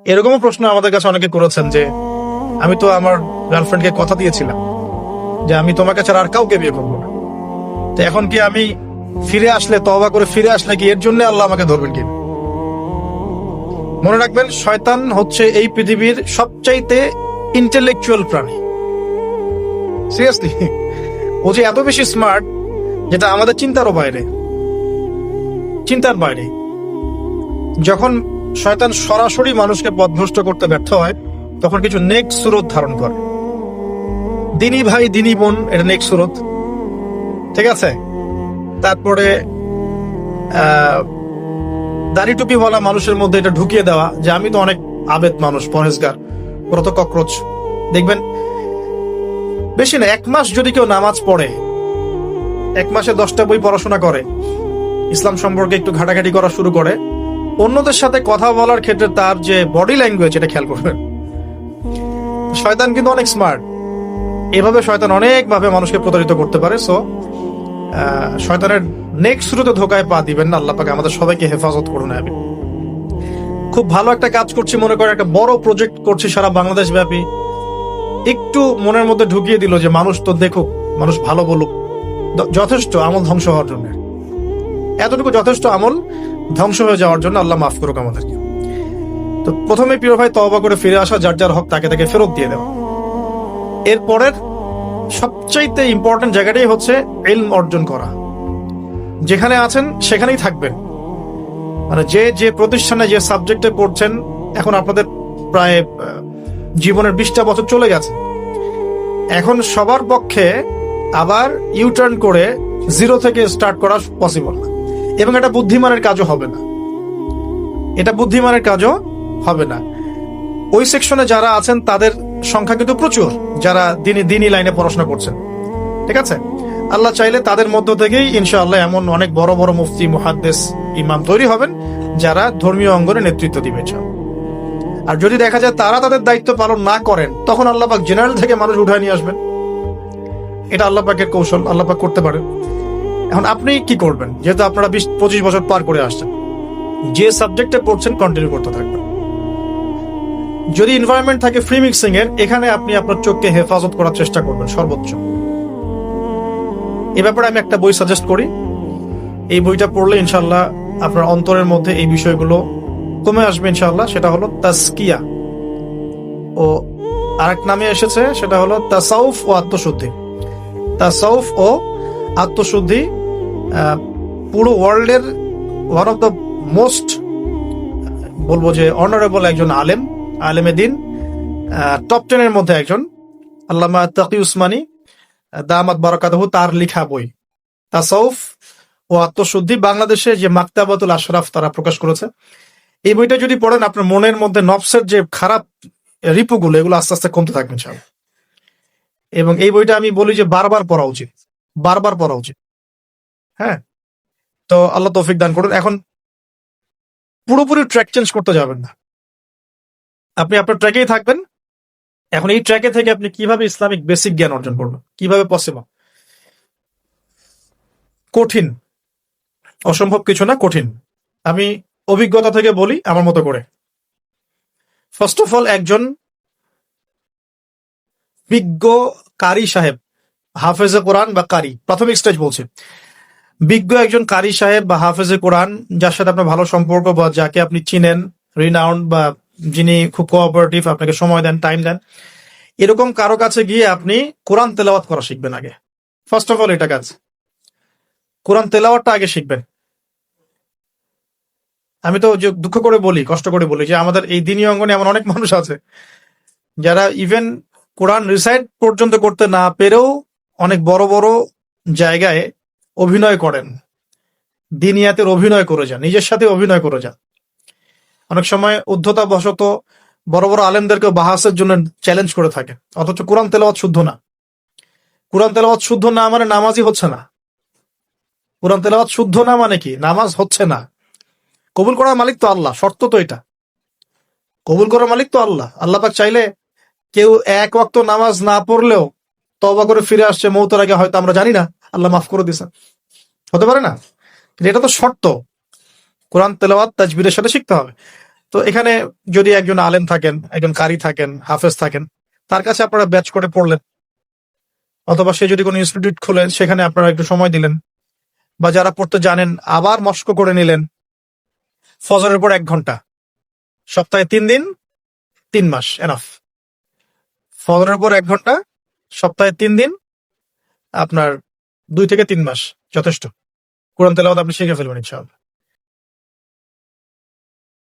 এরকমও প্রশ্ন আমাদের কাছে অনেকে করেছেন যে আমি তো আমার গার্লফ্রেন্ডকে কথা দিয়েছিলাম যে আমি তোমাকে ছাড়া আর কাউকে বিয়ে করবো না, তো এখন কি আমি ফিরে আসলে, তওবা করে ফিরে আসলে কি এর জন্য আল্লাহ আমাকে ধরবেন কি? মনে রাখবেন, শয়তান হচ্ছে এই পৃথিবীর সবচাইতে ইন্টেলেকচুয়াল প্রাণী। সিরিয়াসলি, ও যে এত বেশি স্মার্ট যেটা আমাদের চিন্তারও বাইরে, চিন্তার বাইরে। যখন শয়তান সরাসরি মানুষকে পথভ্রষ্ট করতে ব্যর্থ হয় তখন কিছু নেক্সট সুরত ধারণ করে। দিনী ভাই দিনী বোন, এটা নেক্সট সুরত, ঠিক আছে। তারপরে দাড়ি টুপি বলা মানুষের মধ্যে এটা ঢুকিয়ে দেওয়া যে আমি তো অনেক আবেদ মানুষ, পরহেজগার, ওরা তো ককরোচ। দেখবেন বেশি না, 1 মাস যদি কেউ নামাজ পড়ে, 1 মাসে 10টা বই পড়াশোনা করে, ইসলাম সম্পর্কে একটু ঘাটাঘাটি করা শুরু করে, অন্যদের সাথে কথা বলার ক্ষেত্রে তার যে বডি ল্যাঙ্গুয়েজ, এটা খেয়াল করবেন। শয়তান কিন্তু অনেক স্মার্ট, এভাবে শয়তান অনেক ভাবে মানুষকে প্রতারিত করতে পারে। সো শয়তানের নেক্সট শুরুতে ধোকায় পা দিবেন না। আল্লাহ পাক আমাদের সবাইকে হেফাজত করুন। আমি খুব ভালো একটা কাজ করছি মনে করেন, একটা বড় প্রজেক্ট করছি সারা বাংলাদেশ ব্যাপী, একটু মনের মধ্যে ঢুকিয়ে দিল যে মানুষ তো দেখুক, মানুষ ভালো বলুক, যথেষ্ট আমল ধ্বংস হওয়ার জন্য। এতটুকু যথেষ্ট আমল ধ্বংস হয়ে যাওয়ার জন্য। আল্লাহ মাফ করুক আমাদেরকে। তো প্রথমে প্রিয় ভাই, তওবা করে ফিরে আসা, যার যার হক তাকে তাকে ফেরত দিয়ে দেওয়া। এরপরের সবচাইতে ইম্পর্টেন্ট জায়গাটাই হচ্ছে ইলম অর্জন করা। যেখানে আছেন সেখানেই থাকবেন, মানে যে যে প্রতিষ্ঠানে যে সাবজেক্টে পড়ছেন, এখন আপনাদের প্রায় জীবনের 20টা বছর চলে গেছে। এখন সবার পক্ষে আবার ইউটার্ন করে জিরো থেকে স্টার্ট করা পসিবল না, এবং এটা বুদ্ধিমানের কাজও হবে না। এটা বুদ্ধিমানের কাজও হবে না। ওই সেকশনে যারা আছেন তাদের সংখ্যা কিন্তু প্রচুর, যারা দিনী লাইনে পড়াশোনা করছেন, ঠিক আছে। আল্লাহ চাইলে তাদের মধ্য থেকেই ইনশাআল্লাহ এমন অনেক বড় বড় মুফতি, মুহাদ্দিস, ইমাম তৈরি হবেন যারা ধর্মীয় অঙ্গনে নেতৃত্ব দিবে। আর যদি দেখা যায় তারা তাদের দায়িত্ব পালন না করেন, তখন আল্লাহ পাক জেনারেল থেকে মানুষ উঠায় নিয়ে আসবেন। এটা আল্লাহ পাকের কৌশল, আল্লাহ পাক করতে পারেন। এখন আপনি কি করবেন? যেহেতু আপনারা 20-25 বছর পার করে আসছেন, যে সাবজেক্টে পড়ছেন কন্টিনিউ করতে থাকবেন। যদি এনভায়রনমেন্ট থাকে ফ্রি মিক্সিং এর, এখানে আপনি আপনার চোখকে হেফাজত করার চেষ্টা করবেন সর্বোচ্চ। এ ব্যাপারে আমি একটা বই সাজেস্ট করি। এই বইটা পড়লে ইনশাআল্লাহ আপনার অন্তরের মধ্যে এই বিষয়গুলো কমে আসবে ইনশাআল্লাহ। সেটা হলো তাসকিয়া, ও আরেক নামে এসেছে, সেটা হলো তাসাউফ ও আত্মশুদ্ধি। তাসাউফ ও আত্মশুদ্ধি পুরো ওয়ার্ল্ডের ওয়ান অফ দ্য মোস্ট, বলবো যে অনারেবল একজন আলেমে দিন, টপ 10 এর মধ্যে একজন, আল্লামা তাকি উসমানী দামাত বারাকাতুহু, তার লেখা বই তাসাউফ ও আত্মশুদ্ধি। বাংলাদেশে যে মাকতাবাতুল আশরাফ তারা প্রকাশ করেছে। এই বইটা যদি পড়েন, আপনার মনের মধ্যে নফসের যে খারাপ রিপুগুলো, এগুলো আস্তে আস্তে কমতে থাকবে ইনশাআল্লাহ। এবং এই বইটা আমি বলি যে বারবার পড়া উচিত, বারবার পড়া উচিত। হ্যাঁ, তো আল্লাহ তৌফিক দান করুন। এখন পুরোপুরি ট্র্যাক চেঞ্জ করতে যাবেন না, আপনি আপনার ট্র্যাকেই থাকবেন। এখন এই ট্র্যাকে থেকে আপনি কিভাবে ইসলামিক বেসিক জ্ঞান অর্জন করবেন, কিভাবে পসিবল? কঠিন, অসম্ভব কিছু না, কঠিন। আমি অভিজ্ঞতা থেকে বলি আমার মতো করে। ফার্স্ট অফ অল, একজন বিজ্ঞ কারি সাহেব, হাফেজে কোরআন বা কারি, প্রাথমিক স্টেজ বলছে, বিজ্ঞ একজন কারি সাহেব বা হাফেজে কোরআন, যার সাথে আপনার ভালো সম্পর্ক বা যাকে আপনি চিনেন, রিনাউন্ড, বা যিনি খুব কোঅপারেটিভ, আপনাকে সময় দেন, টাইম দেন, এরকম কারো কাছে গিয়ে আপনি কোরআন তেলাওয়াত করা শিখবেন আগে। ফার্স্ট অফ অল এটা কাজ, কোরআন তেলাওয়াতটা আগে শিখবেন। আমি তো যে দুঃখ করে বলি, কষ্ট করে বলি, যে আমাদের এই দিনী অঙ্গনে এমন অনেক মানুষ আছে যারা ইভেন কোরআন রিসাইট পর্যন্ত করতে না পেরেও অনেক বড় বড় জায়গায় অভিনয় করেন, দিনিয়াতের অভিনয় করে যান, নিজের সাথে অভিনয় করে যান। অনেক সময় উদ্ধতা বশত বড় বড় আলেমদেরকে বাহাসের জন্য চ্যালেঞ্জ করে থাকে, অথচ কোরআন তেলাওয়াত শুদ্ধ না। কোরআন তেলাওয়াত শুদ্ধ না মানে নামাজই হচ্ছে না। কোরআন তেলাওয়াত শুদ্ধ না মানে কি? নামাজ হচ্ছে না। কবুল করার মালিক তো আল্লাহ, শর্ত তো এটা। কবুল করার মালিক তো আল্লাহ। আল্লাহ পাক চাইলে কেউ 1 ওয়াক্ত নামাজ না পড়লেও তওবা করে ফিরে আসছে মৌতের আগে, হয়তো আমরা জানি না, আল্লাহ মাফ করে দিয়েছেন, হতে পারে না? কিন্তু এটা তো শর্ত। কোরআন তেলাওয়াত তাজবিরের সাথে শিখতে হবে। তো এখানে যদি একজন আলেম থাকেন, একজন কারি থাকেন, হাফেজ থাকেন, তার কাছে আপনারা ব্যাচ করে পড়লেন, অথবা সে যদি কোনো ইনস্টিটিউট খোলেন সেখানে আপনারা একটু সময় দিলেন, বা যারা পড়তে জানেন আবার মস্ক করে নিলেন, ফজরের পর 1 ঘন্টা, সপ্তাহে 3 দিন, 3 মাস এনাফ। ফজরের পর 1 ঘন্টা, সপ্তাহে 3 দিন, আপনার 2 থেকে 3 মাস যথেষ্ট। কোরআন তেলাওয়াত আপনি শিখে ফেলবেন ইনশাআল্লাহ।